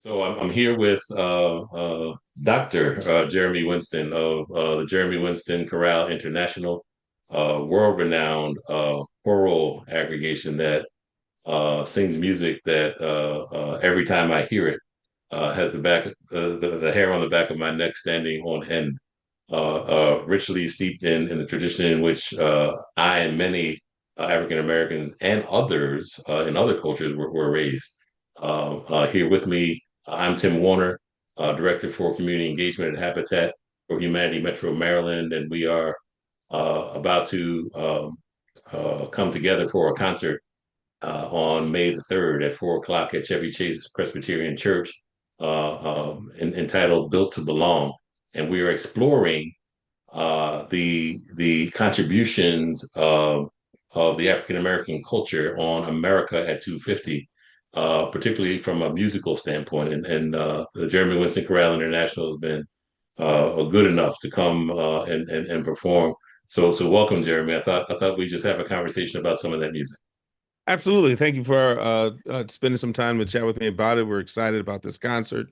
So I'm here with Dr. Jeremy Winston of the Jeremy Winston Chorale International, world-renowned choral aggregation that sings music that every time I hear it has the hair on the back of my neck standing on end, richly steeped in the tradition in which I and many African Americans and others in other cultures were raised. Here with me, I'm Tim Warner, Director for Community Engagement at Habitat for Humanity Metro Maryland, and we are about to come together for a concert on May the 3rd at 4 o'clock at Chevy Chase Presbyterian Church, entitled Built to Belong. And we are exploring the contributions of the African American culture on America at 250, particularly from a musical standpoint. And the Jeremy Winston Chorale International has been good enough to come and perform. So welcome, Jeremy. I thought we just have a conversation about some of that music. Absolutely. Thank you for spending some time to chat with me about it. We're excited about this concert.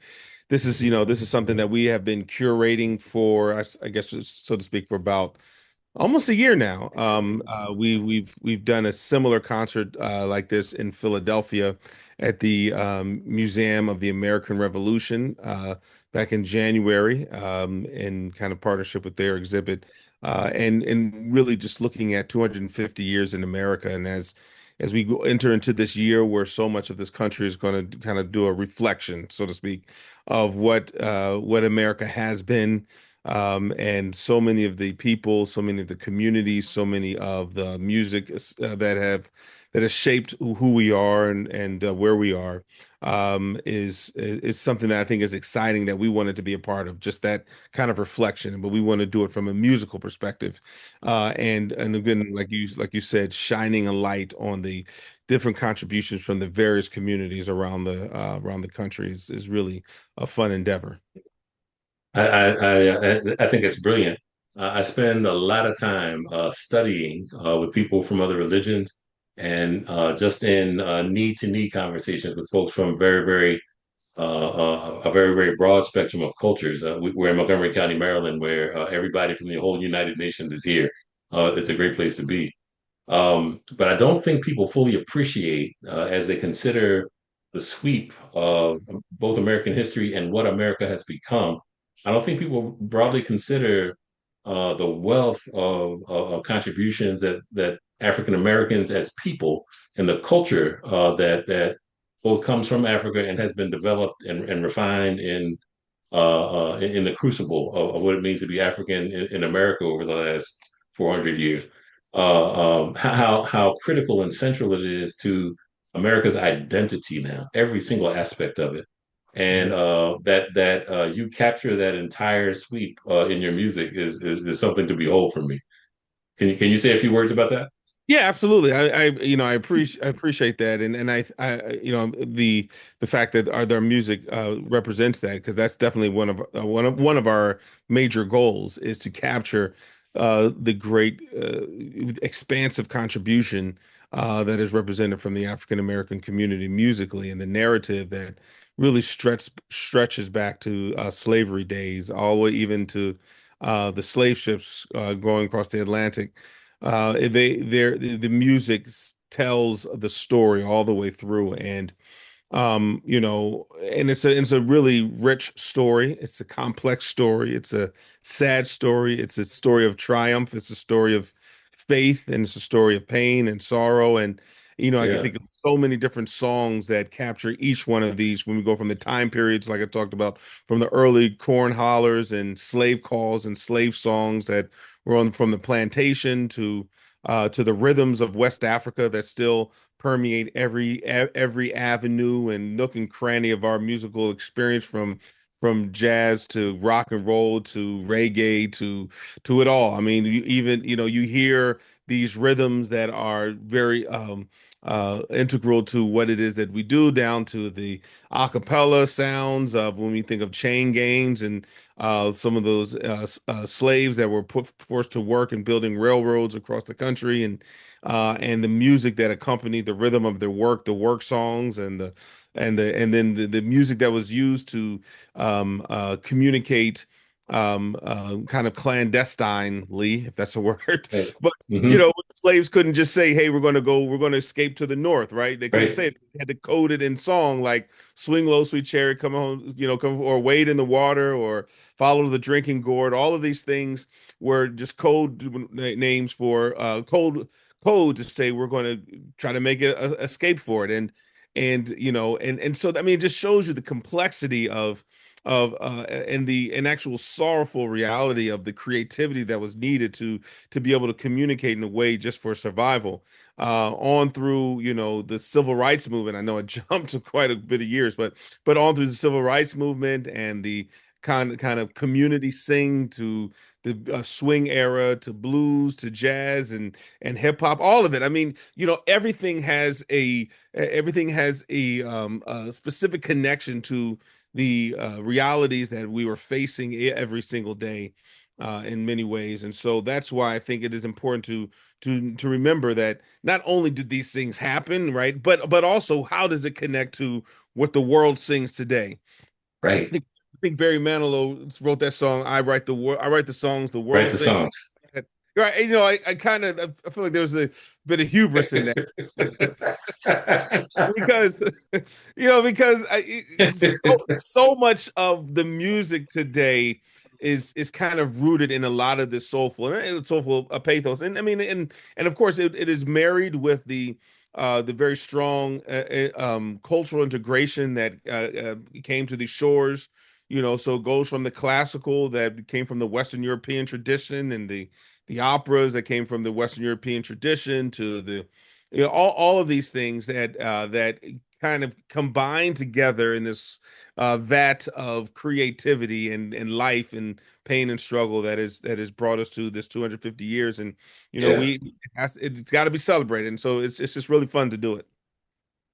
This is something that we have been curating for, I guess, so to speak, for about almost a year now. We've done a similar concert like this in Philadelphia at the Museum of the American Revolution back in January, in kind of partnership with their exhibit, and really just looking at 250 years in America, and as we enter into this year where so much of this country is going to kind of do a reflection, so to speak, of what America has been, and so many of the people, so many of the communities, so many of the music that has shaped who we are and where we are, is something that I think is exciting that we wanted to be a part of, just that kind of reflection. But we want to do it from a musical perspective, and again, like you said, shining a light on the different contributions from the various communities around the country is really a fun endeavor. I think it's brilliant. I spend a lot of time studying with people from other religions and just in knee-to-knee conversations with folks from a very broad spectrum of cultures. We're in Montgomery County, Maryland, where everybody from the whole United Nations is here. It's a great place to be. But I don't think people fully appreciate as they consider the sweep of both American history and what America has become. I don't think people broadly consider the wealth of contributions that African Americans as people and the culture that both comes from Africa and has been developed and refined in the crucible of what it means to be African in America over the last 400 years. How critical and central it is to America's identity now, every single aspect of it, and that you capture that entire sweep in your music is something to behold for me. Can you say a few words about that? Yeah, absolutely. I appreciate that, and the fact that their music represents that, because that's definitely one of our major goals is to capture the great expansive contribution that is represented from the African American community musically, and the narrative that really stretches back to slavery days, all the way even to the slave ships going across the Atlantic. The music tells the story all the way through, and and it's a really rich story. It's a complex story. It's a sad story. It's a story of triumph. It's a story of faith, and it's a story of pain and sorrow. And I can Yeah, think of so many different songs that capture each one of these when we go from the time periods, like I talked about, from the early corn hollers and slave calls and slave songs that were on from the plantation to the rhythms of West Africa that still permeate every avenue and nook and cranny of our musical experience, from jazz to rock and roll to reggae to it all. I mean, you even you hear these rhythms that are very integral to what it is that we do, down to the a cappella sounds of when we think of chain gangs and some of those slaves that were forced to work in building railroads across the country, and the music that accompanied the rhythm of their work, the work songs, and then the music that was used to communicate kind of clandestinely, if that's a word. Right. But Hmm. slaves couldn't just say, "Hey, we're going to escape to the north," right? They couldn't Right. say it. They had to code it in song, like "Swing Low, Sweet Chariot, come home," come or "Wade in the Water," or "Follow the Drinking Gourd." All of these things were just names for code to say we're going to try to make a escape for it, and so I mean, it just shows you the complexity and the an actual sorrowful reality of the creativity that was needed to be able to communicate in a way just for survival, on through the civil rights movement. I know it jumped to quite a bit of years, but on through the civil rights movement and the kind of community sing to the swing era, to blues, to jazz and hip hop, all of it. I mean, everything has a specific connection to the realities that we were facing every single day, in many ways. And so that's why I think it is important to remember that not only did these things happen, right, but also how does it connect to what the world sings today. Right. I think Barry Manilow wrote that song. I write the songs the Write world the sings. songs. Right. I kind of I feel like there's a bit of hubris in that. Because so much of the music today is kind of rooted in a lot of this soulful pathos, and I mean, and of course it is married with the very strong cultural integration that came to these shores. So it goes from the classical that came from the Western European tradition, and the operas that came from the Western European tradition, to the all of these things that kind of combine together in this vat of creativity and life and pain and struggle that has brought us to this 250 years. And Yeah. it's got to be celebrated, and so it's just really fun to do it.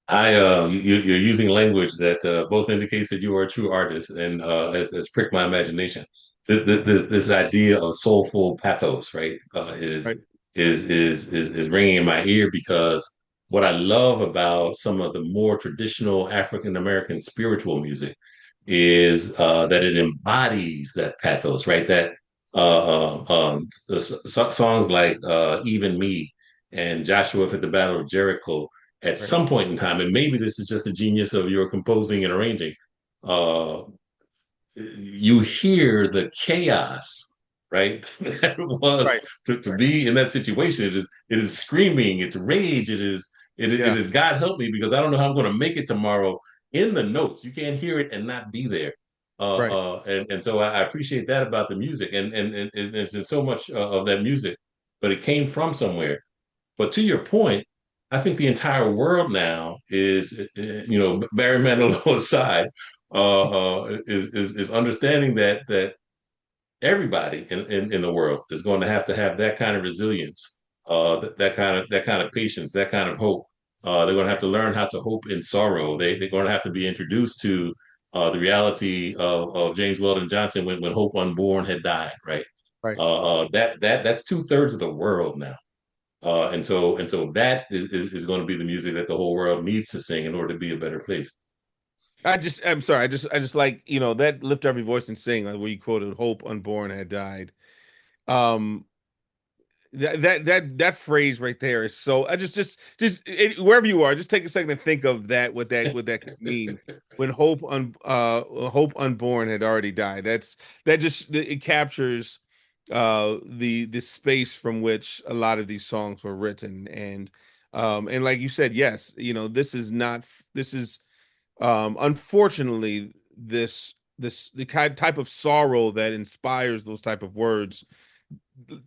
You're using language that both indicates that you are a true artist and has pricked my imagination. This idea of soulful pathos, right, Right, is ringing in my ear because what I love about some of the more traditional African American spiritual music is that it embodies that pathos, right? That songs like "Even Me" and "Joshua at the Battle of Jericho" at right, some point in time, and maybe this is just the genius of your composing and arranging, uh, you hear the chaos, right? That was right, to be in that situation. It is screaming, it's rage, it yeah, is God help me because I don't know how I'm going to make it tomorrow. In the notes, you can't hear it and not be there. right. And so I appreciate that about the music, and it's in so much of that music, but it came from somewhere. But to your point, I think the entire world now is, Barry Manilow aside, is understanding that everybody in the world is going to have that kind of resilience, that kind of patience, that kind of hope. They're going to have to learn how to hope in sorrow. They're going to have to be introduced to the reality of James Weldon Johnson when Hope Unborn had died, right? Right. That's two-thirds of the world now. And so that is going to be the music that the whole world needs to sing in order to be a better place. I'm sorry. I just like, that lift every voice and sing, like where you quoted Hope Unborn had died. Um, that phrase right there is so. I wherever you are, just take a second to think of that. What that could mean when Hope Unborn had already died. That just it captures the space from which a lot of these songs were written. And like you said, yes, this is not this is unfortunately, the kind type of sorrow that inspires those type of words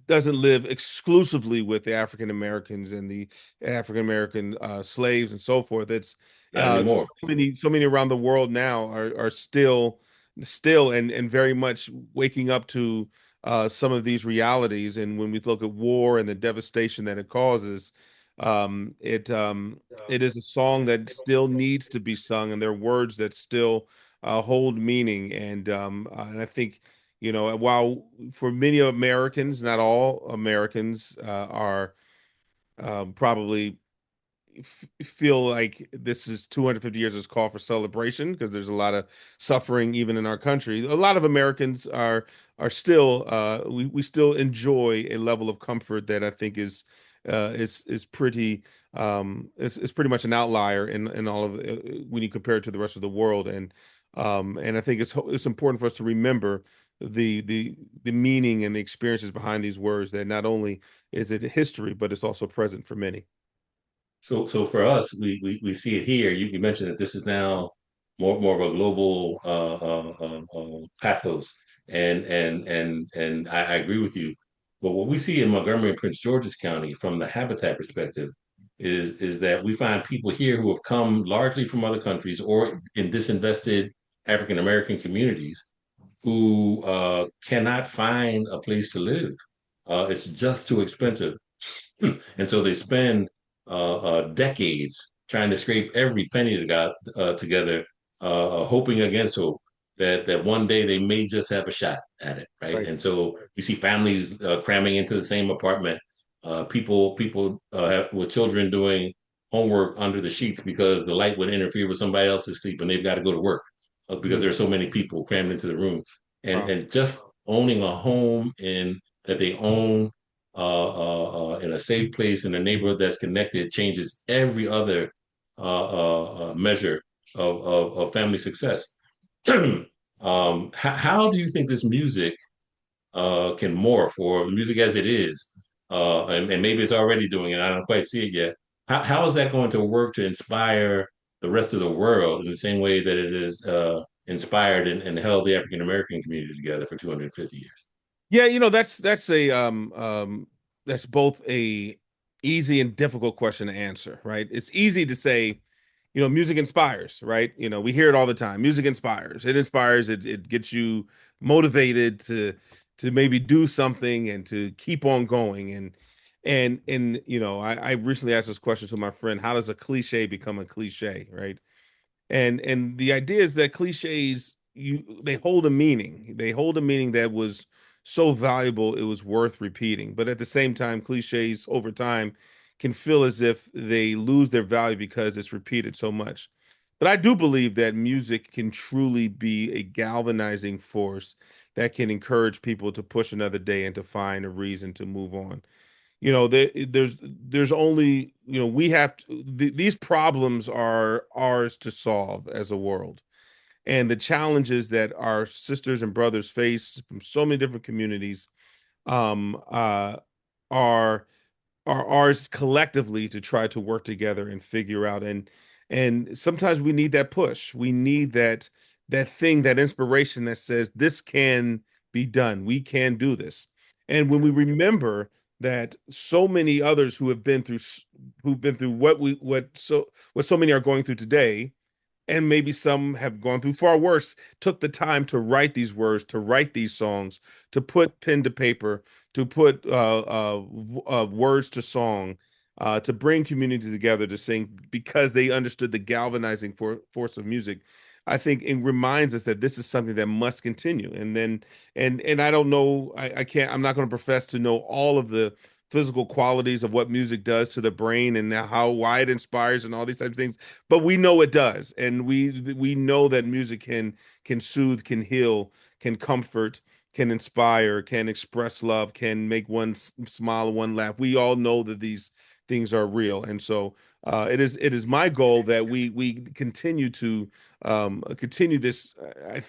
doesn't live exclusively with the African Americans and the African American slaves and so forth. It's Not anymore. so many around the world now are still and very much waking up to some of these realities. And when we look at war and the devastation that it causes, It is a song that still needs to be sung, and there are words that still hold meaning. And I think, while for many Americans, not all Americans, are probably feel like this is 250 years is call for celebration because there's a lot of suffering even in our country. A lot of Americans are still we still enjoy a level of comfort that I think is pretty is pretty much an outlier in all of when you compare it to the rest of the world. And I think it's important for us to remember the meaning and the experiences behind these words, that not only is it history, but it's also present for many. So for us, we see it here. You mentioned that this is now more of a global pathos, and I agree with you. But what we see in Montgomery and Prince George's County from the habitat perspective is that we find people here who have come largely from other countries or in disinvested African American communities who cannot find a place to live. It's just too expensive. And so they spend decades trying to scrape every penny they got together, hoping against hope that one day they may just have a shot at it, right? Right. And so you see families cramming into the same apartment, people with children doing homework under the sheets because the light would interfere with somebody else's sleep, and they've got to go to work because Mm, there are so many people crammed into the room, and wow. and just owning a home in that they own in a safe place in a neighborhood that's connected changes every other measure of family success. How do you think this music can morph, or the music as it is, and maybe it's already doing it, I don't quite see it yet. How is that going to work to inspire the rest of the world in the same way that it is inspired and held the African American community together for 250 years? Yeah, that's both a easy and difficult question to answer, right? It's easy to say, music inspires, right? We hear it all the time. Music inspires. It inspires, it gets you motivated to maybe do something and to keep on going. I recently asked this question to my friend, how does a cliche become a cliche, right? And the idea is that cliches, they hold a meaning. They hold a meaning that was so valuable it was worth repeating. But at the same time, cliches over time can feel as if they lose their value because it's repeated so much. But I do believe that music can truly be a galvanizing force that can encourage people to push another day and to find a reason to move on. There's only, we have to, these problems are ours to solve as a world. And the challenges that our sisters and brothers face from so many different communities um uh are are ours collectively to try to work together and figure out. And sometimes we need that push. We need that thing, that inspiration that says this can be done. We can do this. And when we remember that so many others who've been through what so many are going through today, and maybe some have gone through far worse, took the time to write these words, to write these songs, to put pen to paper, to put words to song, to bring community together to sing because they understood the galvanizing force of music. I think it reminds us that this is something that must continue. And I don't know, I can't, I'm not going to profess to know all of the physical qualities of what music does to the brain and how why it inspires and all these types of things, but we know it does. And we know that music can soothe, can heal, can comfort, can inspire, can express love, can make one smile, one laugh. We all know that these things are real. And so it is my goal that we continue to continue this.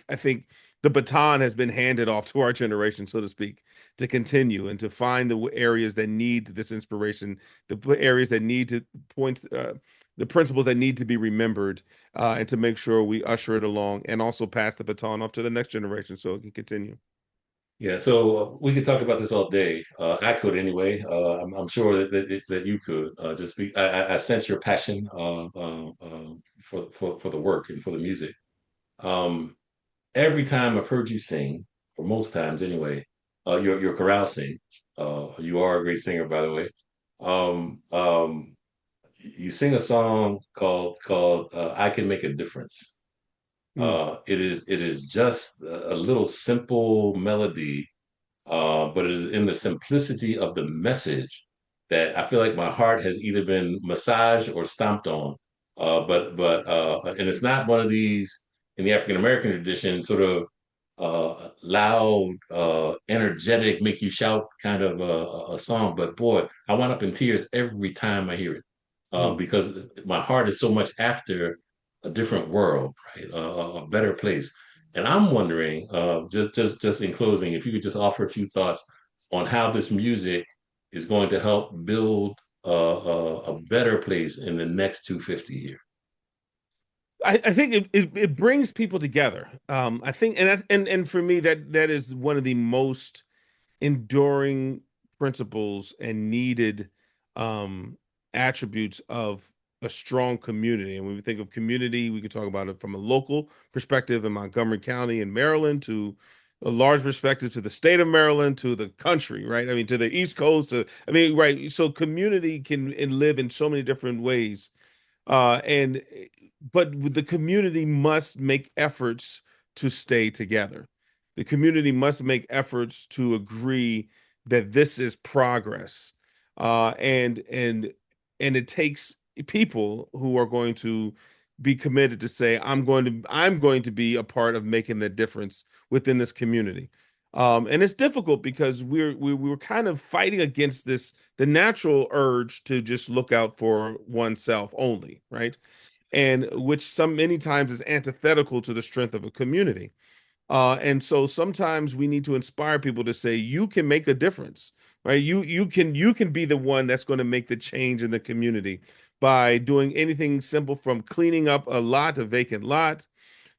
I think the baton has been handed off to our generation, so to speak, to continue and to find the areas that need this inspiration, the areas that need to point, the principles that need to be remembered, and to make sure we usher it along and also pass the baton off to the next generation so it can continue. Yeah, so we could talk about this all day. I could anyway. I'm sure that you could. I sense your passion for the work and for the music. Um, every time I've heard you sing, or most times anyway, your chorale sing. You are a great singer, by the way. you sing a song called "I Can Make a Difference." Mm, It is just a little simple melody, but it is in the simplicity of the message that I feel like my heart has either been massaged or stomped on. And it's not one of these in the African American tradition, sort of loud, energetic, make you shout kind of a song. But boy, I wind up in tears every time I hear it, mm. because my heart is so much after a different world, right? A better place. And I'm wondering, just in closing, if you could just offer a few thoughts on how this music is going to help build a better place in the next 250 years. I think it brings people together. I think, and for me, that is one of the most enduring principles and needed um, attributes of a strong community. And when we think of community, we can talk about it from a local perspective in Montgomery County in Maryland to a large perspective to the state of Maryland to the country, right? I mean, to the East Coast. I mean, right. So community can and live in so many different ways and but the community must make efforts to stay together. The community must make efforts to agree that this is progress, uh, and and and it takes people who are going to be committed to say, I'm going to be a part of making the difference within this community. And it's difficult because we're kind of fighting against this the natural urge to just look out for oneself only, right? And which some many times is antithetical to the strength of a community. And so sometimes we need to inspire people to say, you can make a difference, right? You can be the one that's going to make the change in the community by doing anything simple from cleaning up a vacant lot,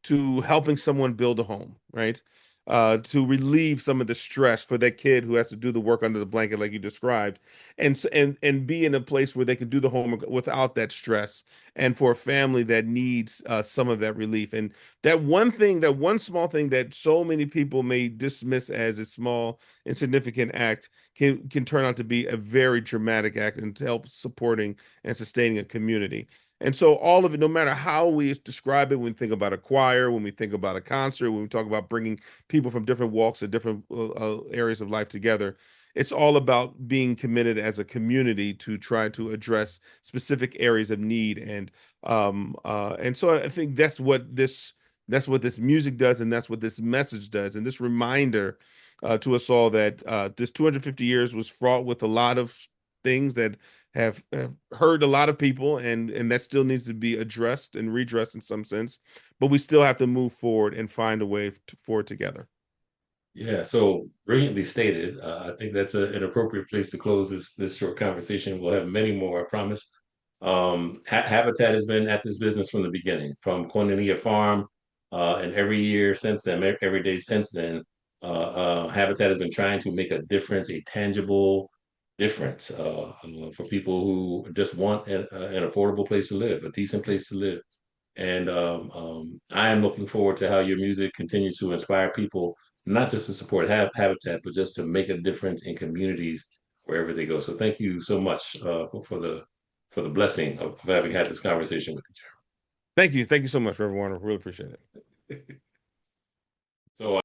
to helping someone build a home, right? To relieve some of the stress for that kid who has to do the work under the blanket, like you described, and be in a place where they can do the homework without that stress, and for a family that needs some of that relief. And that one small thing that so many people may dismiss as a small, insignificant act can turn out to be a very dramatic act and to help supporting and sustaining a community. And so all of it, no matter how we describe it, when we think about a choir, when we think about a concert, when we talk about bringing people from different walks and different areas of life together, it's all about being committed as a community to try to address specific areas of need. And so I think that's what this music does, and that's what this message does, and this reminder to us all that this 250 years was fraught with a lot of things that have hurt a lot of people, and that still needs to be addressed and redressed in some sense, but we still have to move forward and find a way forward together. Yeah, so brilliantly stated. I think that's an appropriate place to close this short conversation. We'll have many more, I promise. Habitat has been at this business from the beginning, from Cornelia Farm, and every year since then, every day since then, Habitat has been trying to make a difference, a tangible difference, for people who just want an affordable place to live, a decent place to live. And I am looking forward to how your music continues to inspire people, not just to support Habitat, but just to make a difference in communities wherever they go. So thank you so much for the blessing of having had this conversation with you. Thank you so much, everyone. I really appreciate it. So